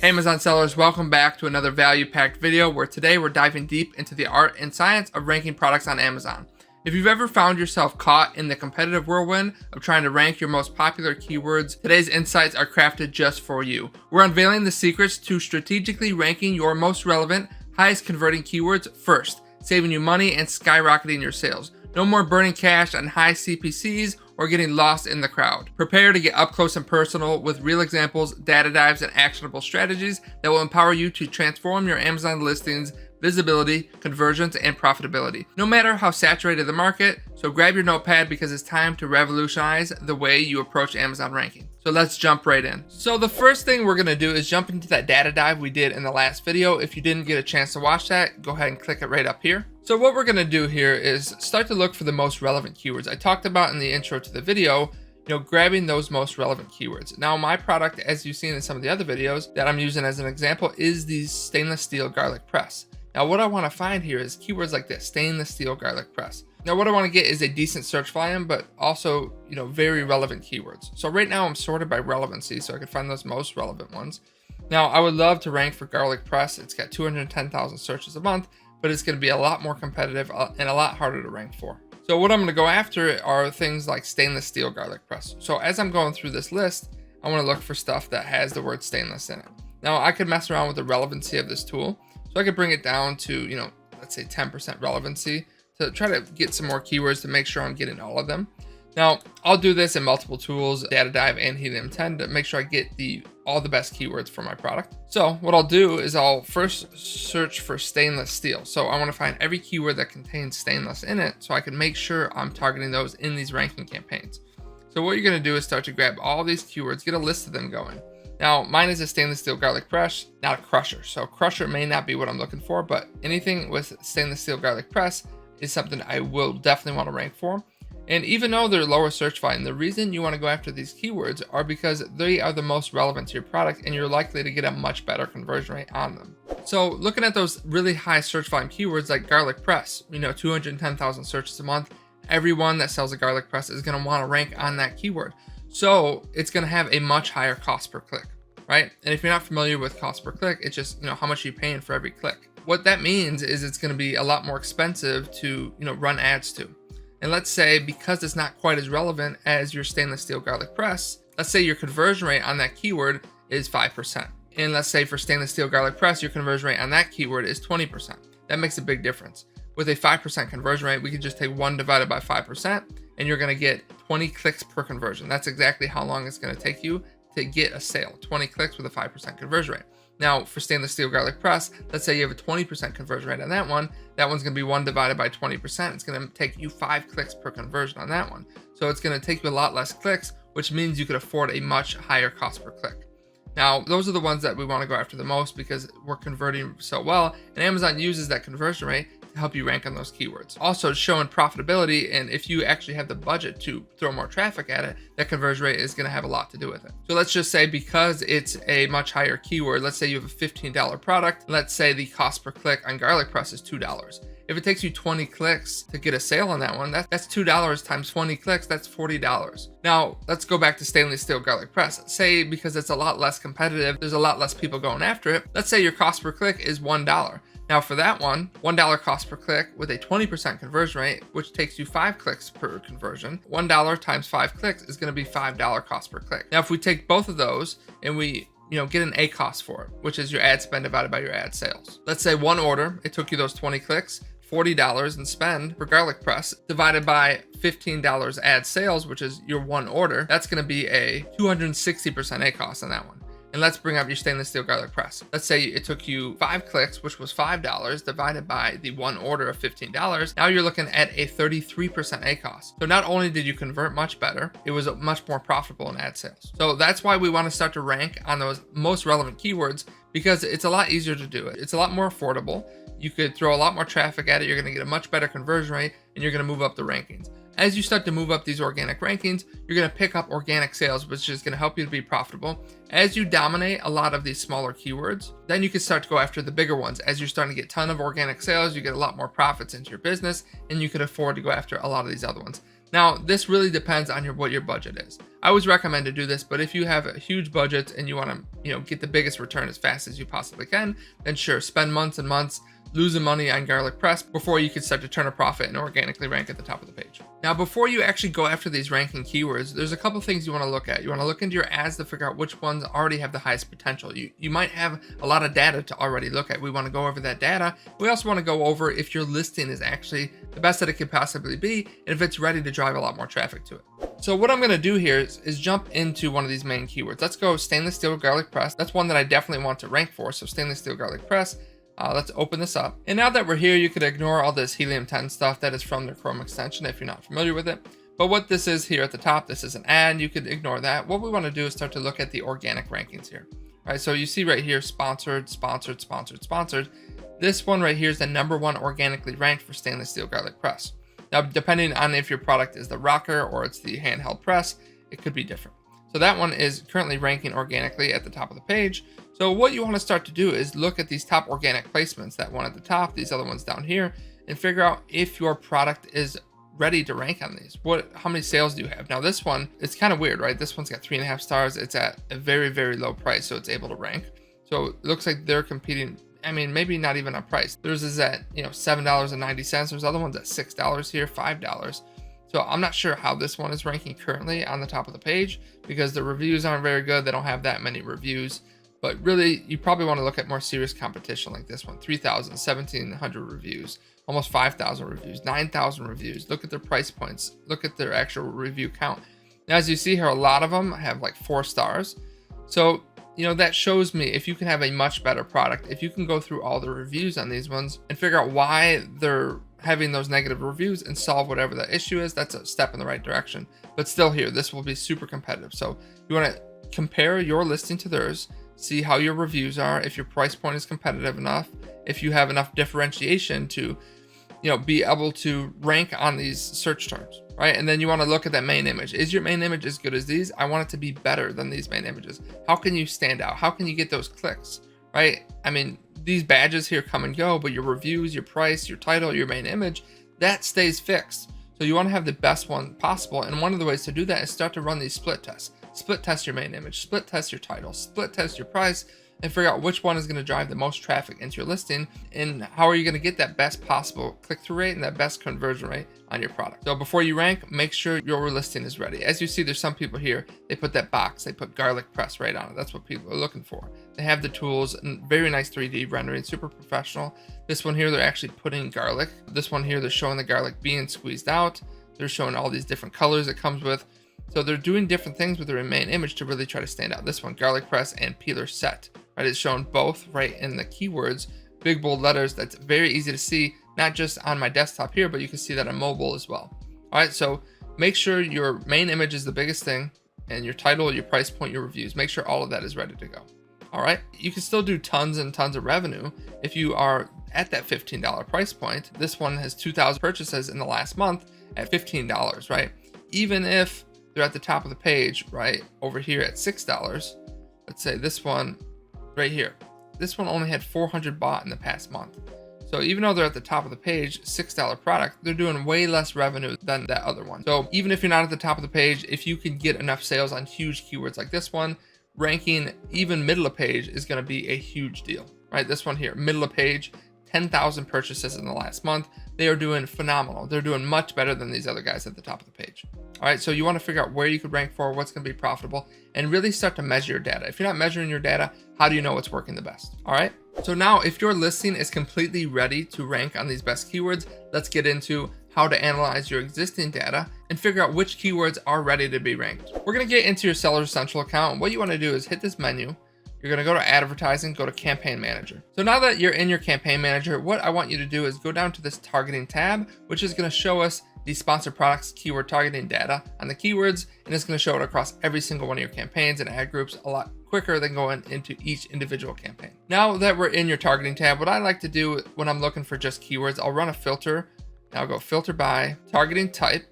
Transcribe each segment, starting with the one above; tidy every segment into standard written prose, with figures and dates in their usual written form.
Hey Amazon sellers, welcome back to another value-packed video where today we're diving deep into the art and science of ranking products on Amazon. If you've ever found yourself caught in the competitive whirlwind of trying to rank your most popular keywords, today's insights are crafted just for you. We're unveiling the secrets to strategically ranking your most relevant, highest converting keywords first, saving you money and skyrocketing your sales. No more burning cash on high CPCs or getting lost in the crowd. Prepare to get up close and personal with real examples, data dives, and actionable strategies that will empower you to transform your Amazon listings, visibility, conversions, and profitability. No matter how saturated the market, so grab your notepad because it's time to revolutionize the way you approach Amazon ranking. So let's jump right in. So the first thing we're gonna do is jump into that data dive we did in the last video. If you didn't get a chance to watch that, go ahead and click it right up here. So what we're gonna do here is start to look for the most relevant keywords. I talked about in the intro to the video, grabbing those most relevant keywords. Now my product, as you've seen in some of the other videos that I'm using as an example, is the stainless steel garlic press. Now what I wanna find here is keywords like this, stainless steel garlic press. Now what I wanna get is a decent search volume, but also, very relevant keywords. So right now I'm sorted by relevancy, so I can find those most relevant ones. Now I would love to rank for garlic press. It's got 210,000 searches a month, but it's gonna be a lot more competitive and a lot harder to rank for. So what I'm gonna go after are things like stainless steel garlic press. So as I'm going through this list, I wanna look for stuff that has the word stainless in it. Now I could mess around with the relevancy of this tool. So I could bring it down to, let's say 10% relevancy to try to get some more keywords to make sure I'm getting all of them. Now, I'll do this in multiple tools, DataDive and Helium 10, to make sure I get all the best keywords for my product. So what I'll do is I'll first search for stainless steel. So I want to find every keyword that contains stainless in it so I can make sure I'm targeting those in these ranking campaigns. So what you're going to do is start to grab all these keywords, get a list of them going. Now, mine is a stainless steel garlic press, not a crusher. So crusher may not be what I'm looking for, but anything with stainless steel garlic press is something I will definitely want to rank for. And even though they're lower search volume, the reason you want to go after these keywords are because they are the most relevant to your product and you're likely to get a much better conversion rate on them. So looking at those really high search volume keywords like garlic press, 210,000 searches a month, everyone that sells a garlic press is going to want to rank on that keyword. So it's going to have a much higher cost per click, right? And if you're not familiar with cost per click, it's just, how much are you paying for every click? What that means is it's going to be a lot more expensive to, run ads to. And let's say because it's not quite as relevant as your stainless steel garlic press, let's say your conversion rate on that keyword is 5%. And let's say for stainless steel garlic press, your conversion rate on that keyword is 20%. That makes a big difference. With a 5% conversion rate, we can just take 1 divided by 5% and you're gonna get 20 clicks per conversion. That's exactly how long it's gonna take you to get a sale, 20 clicks with a 5% conversion rate. Now for stainless steel garlic press, let's say you have a 20% conversion rate on that one's gonna be 1 divided by 20%. It's gonna take you 5 clicks per conversion on that one. So it's gonna take you a lot less clicks, which means you could afford a much higher cost per click. Now, those are the ones that we wanna go after the most because we're converting so well, and Amazon uses that conversion rate to help you rank on those keywords. Also showing profitability, and if you actually have the budget to throw more traffic at it, that conversion rate is gonna have a lot to do with it. So let's just say because it's a much higher keyword, let's say you have a $15 product, let's say the cost per click on garlic press is $2. If it takes you 20 clicks to get a sale on that one, that's $2 times 20 clicks, that's $40. Now, let's go back to stainless steel garlic press. Say because it's a lot less competitive, there's a lot less people going after it, let's say your cost per click is $1. Now for that one, $1 cost per click with a 20% conversion rate, which takes you 5 clicks per conversion, $1 times 5 clicks is gonna be $5 cost per click. Now if we take both of those and we get an ACoS for it, which is your ad spend divided by your ad sales. Let's say one order, it took you those 20 clicks, $40 in spend for garlic press divided by $15 ad sales, which is your one order. That's gonna be a 260% ACoS on that one. And let's bring up your stainless steel garlic press. Let's say it took you 5 clicks, which was $5 divided by the one order of $15. Now you're looking at a 33% ACoS. So not only did you convert much better, it was much more profitable in ad sales. So that's why we want to start to rank on those most relevant keywords because it's a lot easier to do it. It's a lot more affordable. You could throw a lot more traffic at it. You're going to get a much better conversion rate and you're going to move up the rankings. As you start to move up these organic rankings, you're going to pick up organic sales, which is going to help you to be profitable. As you dominate a lot of these smaller keywords, then you can start to go after the bigger ones. As you're starting to get a ton of organic sales, you get a lot more profits into your business and you can afford to go after a lot of these other ones. Now, this really depends on what your budget is. I always recommend to do this, but if you have a huge budget and you want to, get the biggest return as fast as you possibly can, then sure, spend months and months losing money on garlic press before you can start to turn a profit and organically rank at the top of the page. Now, before you actually go after these ranking keywords, there's a couple things you want to look at. You want to look into your ads to figure out which ones already have the highest potential. You might have a lot of data to already look at. We want to go over that data. We also want to go over if your listing is actually the best that it could possibly be, and if it's ready to drive a lot more traffic to it. So what I'm going to do here is jump into one of these main keywords. Let's go stainless steel garlic press. That's one that I definitely want to rank for. So stainless steel garlic press. Let's open this up. And now that we're here, you could ignore all this Helium 10 stuff that is from their Chrome extension if you're not familiar with it. But what this is here at the top, this is an ad. You could ignore that. What we want to do is start to look at the organic rankings here. All right, so you see right here, sponsored, sponsored, sponsored, sponsored. This one right here is the #1 organically ranked for stainless steel garlic press. Now, depending on if your product is the rocker or it's the handheld press, it could be different. So that one is currently ranking organically at the top of the page. So what you want to start to do is look at these top organic placements, that one at the top, these other ones down here, and figure out if your product is ready to rank on these. How many sales do you have? Now this one, it's kind of weird, right? This one's got 3.5 stars. It's at a very, very low price, so it's able to rank. So it looks like they're competing. I mean, maybe not even a price. Theirs is at, $7.90. There's other ones at $6 here, $5. So I'm not sure how this one is ranking currently on the top of the page because the reviews aren't very good. They don't have that many reviews. But really, you probably want to look at more serious competition like this one. 3,000, 1,700 reviews, almost 5,000 reviews, 9,000 reviews. Look at their price points. Look at their actual review count. Now, as you see here, a lot of them have like 4 stars. So, that shows me if you can have a much better product, if you can go through all the reviews on these ones and figure out why they're having those negative reviews and solve whatever the issue is, that's a step in the right direction. But still here, this will be super competitive. So you want to compare your listing to theirs, see how your reviews are, if your price point is competitive enough, if you have enough differentiation to, be able to rank on these search terms, right? And then you want to look at that main image. Is your main image as good as these? I want it to be better than these main images. How can you stand out? How can you get those clicks, right? I mean, these badges here come and go, but your reviews, your price, your title, your main image, that stays fixed. So you want to have the best one possible. And one of the ways to do that is start to run these split tests. Split test your main image, split test your title, split test your price, and figure out which one is going to drive the most traffic into your listing and how are you going to get that best possible click-through rate and that best conversion rate on your product. So before you rank, make sure your listing is ready. As you see, there's some people here, they put that box, they put garlic press right on it. That's what people are looking for. They have the tools and very nice 3D rendering, super professional. This one here, they're actually putting garlic. This one here, they're showing the garlic being squeezed out. They're showing all these different colors it comes with. So they're doing different things with their main image to really try to stand out. This one, garlic press and peeler set, right? It's shown both right in the keywords, big bold letters. That's very easy to see, not just on my desktop here, but you can see that on mobile as well. All right, so make sure your main image is the biggest thing and your title, your price point, your reviews. Make sure all of that is ready to go. All right, you can still do tons and tons of revenue if you are at that $15 price point. This one has 2,000 purchases in the last month at $15, right? Even if they're at the top of the page, right over here at $6. Let's say this one right here. This one only had 400 bought in the past month. So even though they're at the top of the page, $6 product, they're doing way less revenue than that other one. So even if you're not at the top of the page, if you can get enough sales on huge keywords like this one, ranking even middle of page is going to be a huge deal, right? This one here, middle of page, 10,000 purchases in the last month. They are doing phenomenal. They're doing much better than these other guys at the top of the page. All right, so you want to figure out where you could rank for, what's going to be profitable, and really start to measure your data. If you're not measuring your data, how do you know what's working the best? All right, so now if your listing is completely ready to rank on these best keywords, let's get into how to analyze your existing data and figure out which keywords are ready to be ranked. We're going to get into your Seller Central account. What you want to do is hit this menu. You're going to go to advertising, go to campaign manager. So now that you're in your campaign manager, what I want you to do is go down to this targeting tab, which is going to show us the sponsored products keyword targeting data on the keywords, and it's going to show it across every single one of your campaigns and ad groups a lot quicker than going into each individual campaign. Now that we're in your targeting tab, what I like to do when I'm looking for just keywords, I'll run a filter. Now I'll go filter by targeting type.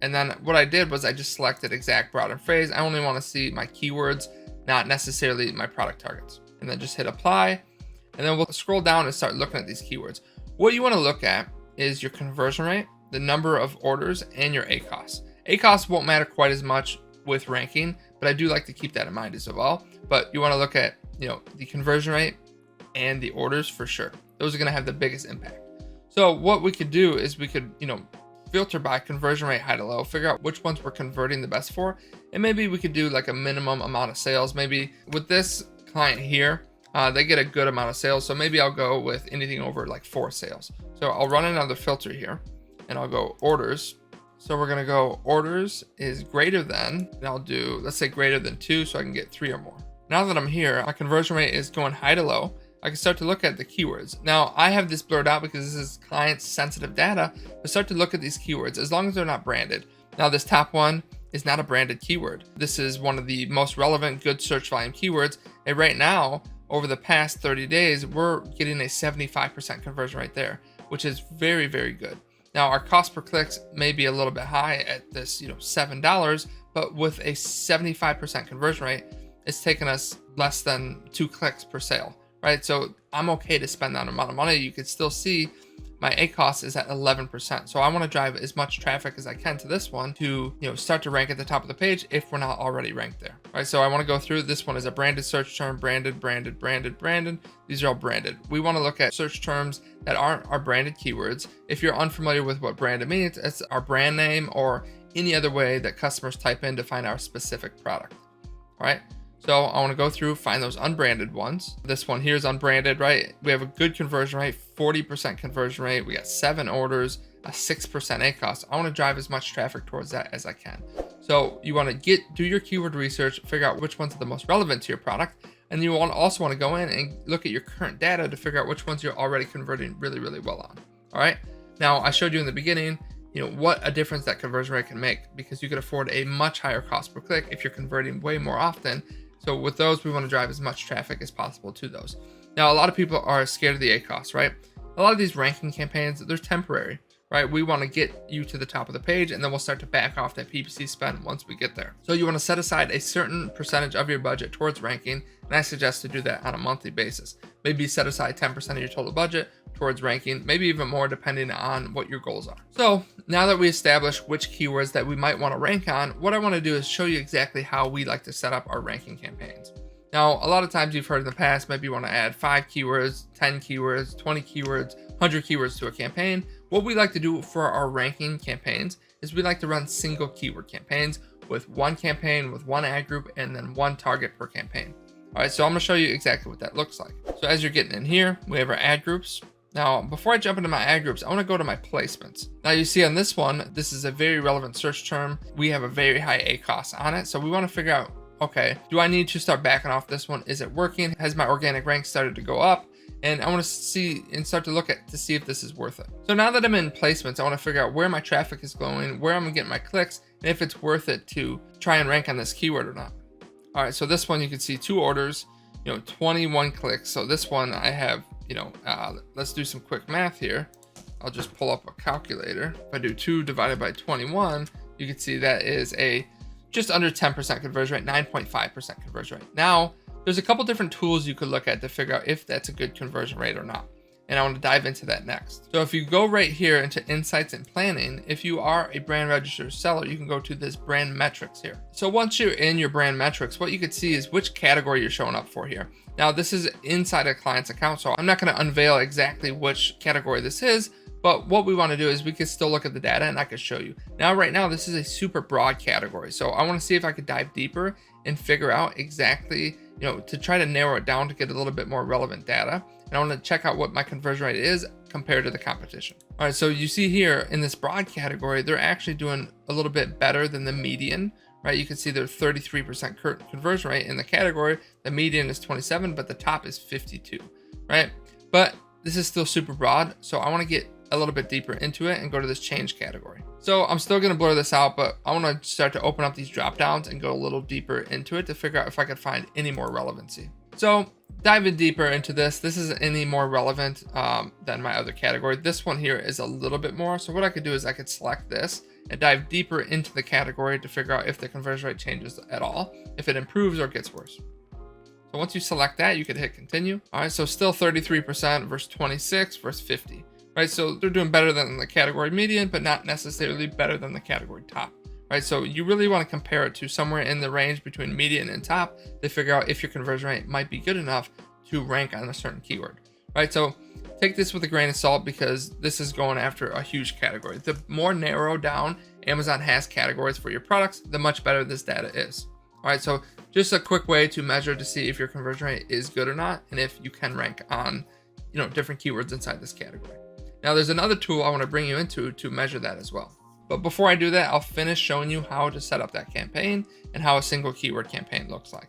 And then what I did was I just selected exact, broad, and phrase. I only want to see my keywords, not necessarily my product targets. And then just hit apply. And then we'll scroll down and start looking at these keywords. What you want to look at is your conversion rate, the number of orders, and your ACoS. ACoS won't matter quite as much with ranking, but I do like to keep that in mind as well. But you want to look at, the conversion rate and the orders for sure. Those are going to have the biggest impact. So what we could do is we could, filter by conversion rate high to low, figure out which ones we're converting the best for, and maybe we could do like a minimum amount of sales. Maybe with this client here, they get a good amount of sales, so maybe I'll go with anything over like 4 sales. So I'll run another filter here, and I'll go orders. So we're gonna go orders is greater than, and I'll do, let's say greater than 2, so I can get 3 or more. Now that I'm here, my conversion rate is going high to low. I can start to look at the keywords. Now I have this blurred out because this is client sensitive data, but start to look at these keywords as long as they're not branded. Now this top one is not a branded keyword. This is one of the most relevant good search volume keywords. And right now, over the past 30 days, we're getting a 75% conversion rate there, which is very, very good. Now our cost per clicks may be a little bit high at this, $7, but with a 75% conversion rate, it's taken us less than 2 clicks per sale. Right, so I'm okay to spend that amount of money. You can still see my ACoS is at 11%. So I want to drive as much traffic as I can to this one to, start to rank at the top of the page if we're not already ranked there. Right, so I want to go through. This one is a branded search term, branded. These are all branded. We want to look at search terms that aren't our branded keywords. If you're unfamiliar with what branded means, it's our brand name or any other way that customers type in to find our specific product. All right. So I want to go through, find those unbranded ones. This one here is unbranded, right? We have a good conversion rate, 40% conversion rate. We got 7 orders, a 6% ACoS. I want to drive as much traffic towards that as I can. So you want to do your keyword research, figure out which ones are the most relevant to your product. And you also want to go in and look at your current data to figure out which ones you're already converting really, really well on. All right. Now I showed you in the beginning, what a difference that conversion rate can make, because you could afford a much higher cost per click if you're converting way more often. So with those, we want to drive as much traffic as possible to those. Now, a lot of people are scared of the ACoS, right? A lot of these ranking campaigns, they're temporary, right? We want to get you to the top of the page, and then we'll start to back off that PPC spend once we get there. So you want to set aside a certain percentage of your budget towards ranking, and I suggest to do that on a monthly basis. Maybe set aside 10% of your total budget towards ranking, maybe even more depending on what your goals are. So now that we established which keywords that we might want to rank on, what I want to do is show you exactly how we like to set up our ranking campaigns. Now, a lot of times you've heard in the past, maybe you want to add 5 keywords, 10 keywords, 20 keywords, 100 keywords to a campaign. What we like to do for our ranking campaigns is we like to run single keyword campaigns with one campaign, with one ad group, and then one target per campaign. All right, so I'm going to show you exactly what that looks like. So as you're getting in here, we have our ad groups. Now, before I jump into my ad groups, I want to go to my placements. Now you see on this one, this is a very relevant search term. We have a very high ACoS on it. So we want to figure out, okay, do I need to start backing off this one? Is it working? Has my organic rank started to go up? And I want to see and start to look at to see if this is worth it. So now that I'm in placements, I want to figure out where my traffic is going, where I'm getting my clicks, and if it's worth it to try and rank on this keyword or not. All right, so this one you can see 2 orders, 21 clicks. So this one I have, let's do some quick math here. I'll just pull up a calculator. If I do 2 divided by 21, you can see that is a just under 10% conversion rate, 9.5% conversion rate. Now, there's a couple different tools you could look at to figure out if that's a good conversion rate or not. And I want to dive into that next. So if you go right here into insights and planning, if you are a brand registered seller, you can go to this brand metrics here. So once you're in your brand metrics, what you can see is which category you're showing up for here. Now this is inside a client's account, so I'm not going to unveil exactly which category this is, but what we want to do is we can still look at the data and I can show you. Now, right now, this is a super broad category. So I want to see if I could dive deeper and figure out exactly, to try to narrow it down to get a little bit more relevant data. And I want to check out what my conversion rate is compared to the competition. All right, so you see here in this broad category, they're actually doing a little bit better than the median, right? You can see they're 33% conversion rate in the category. The median is 27, but the top is 52, right? But this is still super broad. So I want to get a little bit deeper into it and go to this change category. So I'm still going to blur this out, but I want to start to open up these drop downs and go a little deeper into it to figure out if I could find any more relevancy. So diving deeper into this isn't any more relevant than my other category. This one here is a little bit more. So what I could do is I could select this and dive deeper into the category to figure out if the conversion rate changes at all, if it improves or gets worse. So once you select that, you could hit continue. All right, so still 33% versus 26 versus 50. right? So they're doing better than the category median, but not necessarily better than the category top, right? So you really want to compare it to somewhere in the range between median and top to figure out if your conversion rate might be good enough to rank on a certain keyword, right? So take this with a grain of salt because this is going after a huge category. The more narrow down Amazon has categories for your products, the much better this data is. All right, so just a quick way to measure to see if your conversion rate is good or not, and if you can rank on, different keywords inside this category. Now, there's another tool I want to bring you into to measure that as well. But before I do that, I'll finish showing you how to set up that campaign and how a single keyword campaign looks like.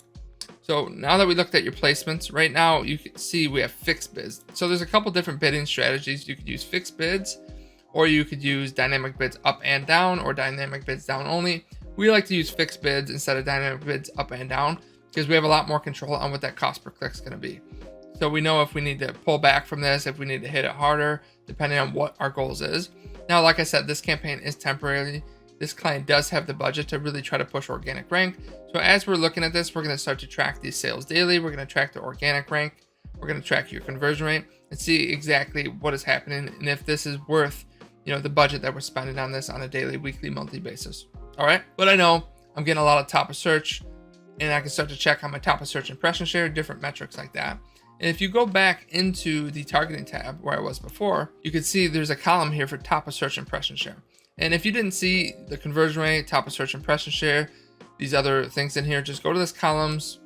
So now that we looked at your placements, right now you can see we have fixed bids. So there's a couple different bidding strategies. You could use fixed bids, or you could use dynamic bids up and down, or dynamic bids down only. We like to use fixed bids instead of dynamic bids up and down because we have a lot more control on what that cost per click is going to be. So we know if we need to pull back from this, if we need to hit it harder, depending on what our goals is. Now, like I said, this campaign is temporary. This client does have the budget to really try to push organic rank. So as we're looking at this, we're going to start to track these sales daily. We're going to track the organic rank. We're going to track your conversion rate and see exactly what is happening and if this is worth, the budget that we're spending on this on a daily, weekly, monthly basis. All right. But I know I'm getting a lot of top of search, and I can start to check on my top of search impression share, different metrics like that. And if you go back into the targeting tab where I was before, you can see there's a column here for top of search impression share. And if you didn't see the conversion rate, top of search impression share, these other things in here, just go to this columns,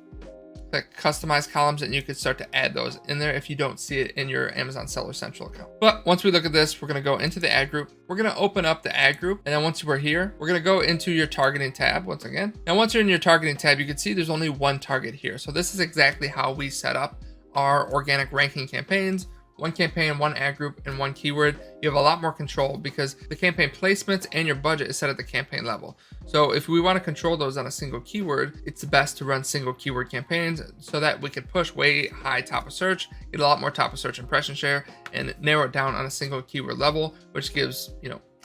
click customize columns, and you can start to add those in there if you don't see it in your Amazon Seller Central account. But once we look at this, we're going to go into the ad group. We're going to open up the ad group. And then once we're here, we're going to go into your targeting tab once again. Now, once you're in your targeting tab, you can see there's only one target here. So this is exactly how we set up our organic ranking campaigns. One campaign, one ad group, and one keyword. You have a lot more control because the campaign placements and your budget is set at the campaign level. So if we want to control those on a single keyword, it's the best to run single keyword campaigns so that we could push way high top of search, get a lot more top of search impression share, and narrow it down on a single keyword level, which gives,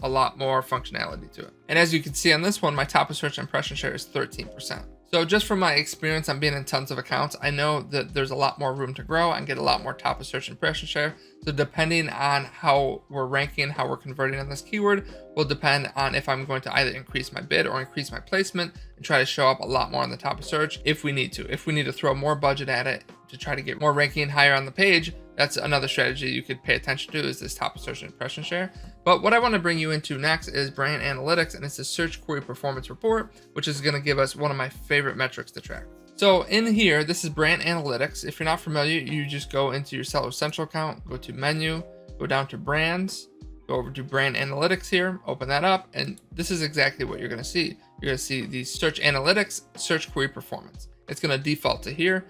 a lot more functionality to it. And as you can see on this one, my top of search impression share is 13%. So just from my experience on being in tons of accounts, I know that there's a lot more room to grow and get a lot more top of search impression share. So depending on how we're ranking, how we're converting on this keyword will depend on if I'm going to either increase my bid or increase my placement and try to show up a lot more on the top of search if we need to. If we need to throw more budget at it to try to get more ranking higher on the page, that's another strategy you could pay attention to, is this top of search impression share. But what I want to bring you into next is brand analytics, and it's a search query performance report, which is going to give us one of my favorite metrics to track. So in here, this is brand analytics. If you're not familiar, you just go into your Seller Central account, go to menu, go down to brands, go over to brand analytics here, open that up, and this is exactly what you're going to see. You're going to see the search analytics, search query performance. It's going to default to here.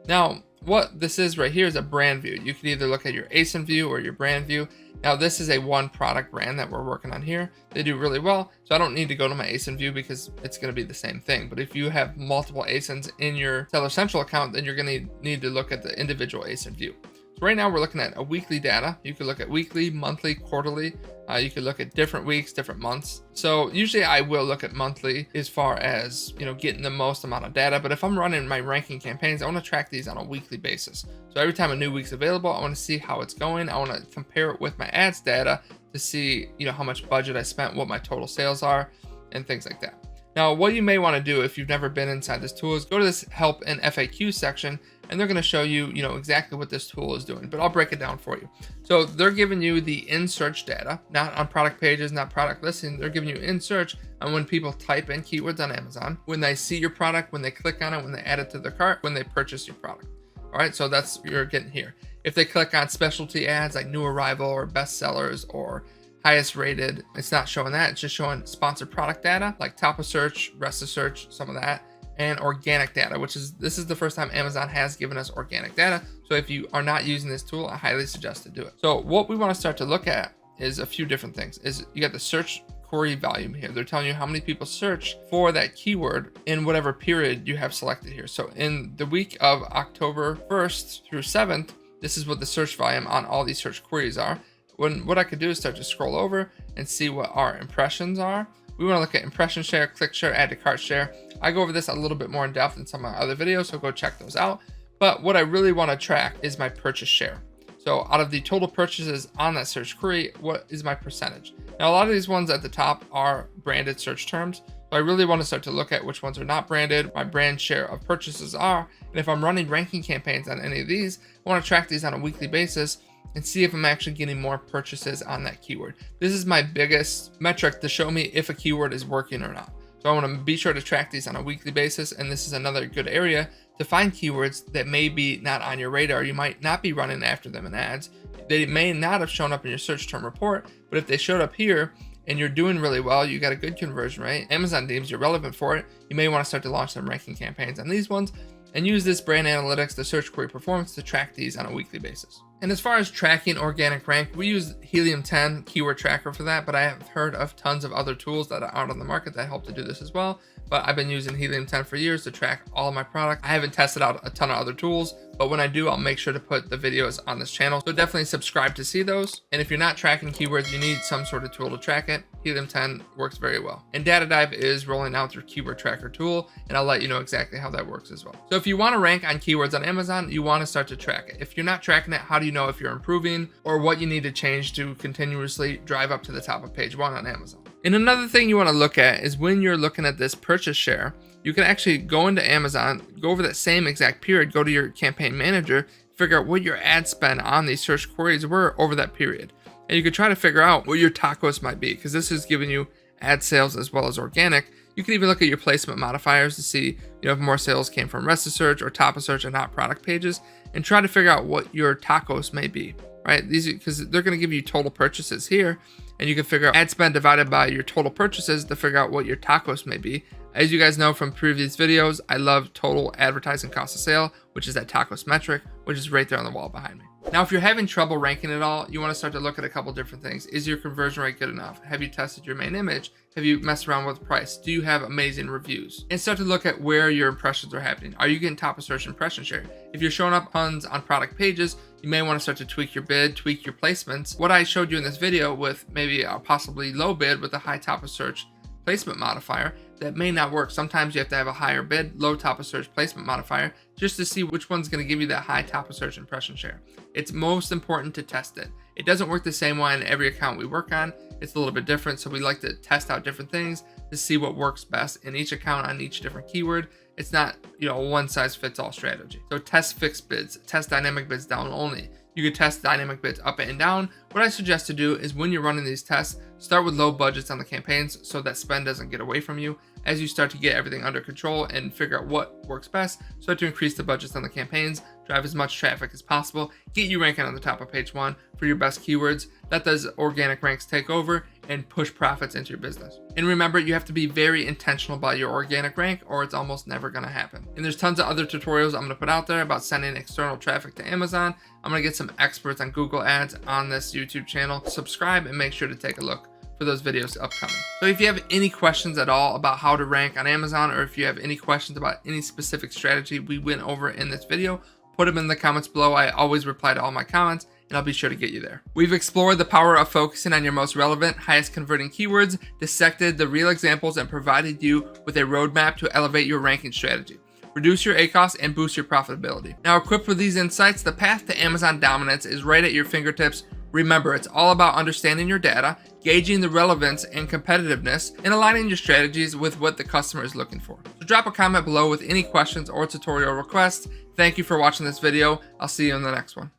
Now, what this is right here is a brand view. You can either look at your ASIN view or your brand view. Now, this is a one product brand that we're working on here. They do really well, so I don't need to go to my ASIN view because it's going to be the same thing. But if you have multiple ASINs in your Seller Central account, then you're going to need to look at the individual ASIN view. So right now we're looking at a weekly data. You could look at weekly, monthly, quarterly. You could look at different weeks, different months. So usually I will look at monthly as far as, getting the most amount of data. But if I'm running my ranking campaigns, I want to track these on a weekly basis. So every time a new week's available, I want to see how it's going. I want to compare it with my ads data to see, how much budget I spent, what my total sales are, and things like that. Now, what you may want to do if you've never been inside this tool is go to this help and FAQ section, and they're going to show you, exactly what this tool is doing, but I'll break it down for you. So they're giving you the in-search data, not on product pages, not product listing. They're giving you in-search on when people type in keywords on Amazon, when they see your product, when they click on it, when they add it to their cart, when they purchase your product. All right, so that's what you're getting here. If they click on specialty ads like new arrival or best sellers or highest rated, it's not showing that. It's just showing sponsored product data like top of search, rest of search, some of that, and organic data, this is the first time Amazon has given us organic data. So if you are not using this tool, I highly suggest to do it. So what we want to start to look at is a few different things. You got the search query volume here. They're telling you how many people search for that keyword in whatever period you have selected here. So in the week of October 1st through 7th, this is what the search volume on all these search queries are. What I could do is start to scroll over and see what our impressions are. We want to look at impression share, click share, add to cart share. I go over this a little bit more in depth in some of my other videos, so go check those out. But what I really want to track is my purchase share. So So out of the total purchases on that search query, what is my percentage? Now, a lot of these ones at the top are branded search terms. So I really want to start to look at which ones are not branded, my brand share of purchases are, and if I'm running ranking campaigns on any of these, I want to track these on a weekly basis and see if I'm actually getting more purchases on that keyword. This is my biggest metric to show me if a keyword is working or not. So I want to be sure to track these on a weekly basis, and this is another good area to find keywords that may be not on your radar. You might not be running after them in ads. They may not have shown up in your search term report, but if they showed up here and you're doing really well, you got a good conversion rate, Amazon deems you're relevant for it, you may want to start to launch some ranking campaigns on these ones and use this brand analytics, the search query performance, to track these on a weekly basis. And as far as tracking organic rank, we use Helium 10 keyword tracker for that, but I have heard of tons of other tools that are out on the market that help to do this as well. But I've been using Helium 10 for years to track all of my products. I haven't tested out a ton of other tools, but when I do, I'll make sure to put the videos on this channel. So definitely subscribe to see those. And if you're not tracking keywords, you need some sort of tool to track it. Helium 10 works very well. And DataDive is rolling out their keyword tracker tool, and I'll let you know exactly how that works as well. So if you want to rank on keywords on Amazon, you want to start to track it. If you're not tracking it, how do you know if you're improving or what you need to change to continuously drive up to the top of page 1 on Amazon? And another thing you want to look at is when you're looking at this purchase share, you can actually go into Amazon, go over that same exact period, go to your campaign manager, figure out what your ad spend on these search queries were over that period. And you can try to figure out what your TACoS might be, because this is giving you ad sales as well as organic. You can even look at your placement modifiers to see, if more sales came from rest of search or top of search and not product pages, and try to figure out what your TACoS may be, right? These, because they're going to give you total purchases here, and you can figure out ad spend divided by your total purchases to figure out what your TACoS may be. As you guys know from previous videos, I love total advertising cost of sale, which is that TACoS metric, which is right there on the wall behind me. Now, if you're having trouble ranking at all, you want to start to look at a couple different things. Is your conversion rate good enough? Have you tested your main image? Have you messed around with price? Do you have amazing reviews? And start to look at where your impressions are happening. Are you getting top of search impression share? If you're showing up tons on product pages, you may want to start to tweak your bid, tweak your placements. What I showed you in this video with maybe a possibly low bid with a high top of search placement modifier, that may not work. Sometimes you have to have a higher bid, low top of search placement modifier, just to see which one's going to give you that high top of search impression share. It's most important to test it. It doesn't work the same way on every account we work on. It's a little bit different, so we like to test out different things to see what works best in each account on each different keyword. It's not, a one size fits all strategy. So test fixed bids, test dynamic bids down only. You can test dynamic bids up and down. What I suggest to do is when you're running these tests, start with low budgets on the campaigns so that spend doesn't get away from you. As you start to get everything under control and figure out what works best, start to increase the budgets on the campaigns, drive as much traffic as possible, get you ranking on the top of page 1 for your best keywords. That does organic ranks take over and push profits into your business. And remember, you have to be very intentional about your organic rank or it's almost never going to happen. And there's tons of other tutorials I'm going to put out there about sending external traffic to Amazon. I'm going to get some experts on Google Ads on this YouTube channel. Subscribe and make sure to take a look for those videos upcoming. So if you have any questions at all about how to rank on Amazon, or if you have any questions about any specific strategy we went over in this video, put them in the comments below. I always reply to all my comments, and I'll be sure to get you there. We've explored the power of focusing on your most relevant, highest converting keywords, dissected the real examples, and provided you with a roadmap to elevate your ranking strategy, reduce your ACoS, and boost your profitability. Now, equipped with these insights, the path to Amazon dominance is right at your fingertips. Remember, it's all about understanding your data, gauging the relevance and competitiveness, and aligning your strategies with what the customer is looking for. So drop a comment below with any questions or tutorial requests. Thank you for watching this video. I'll see you in the next one.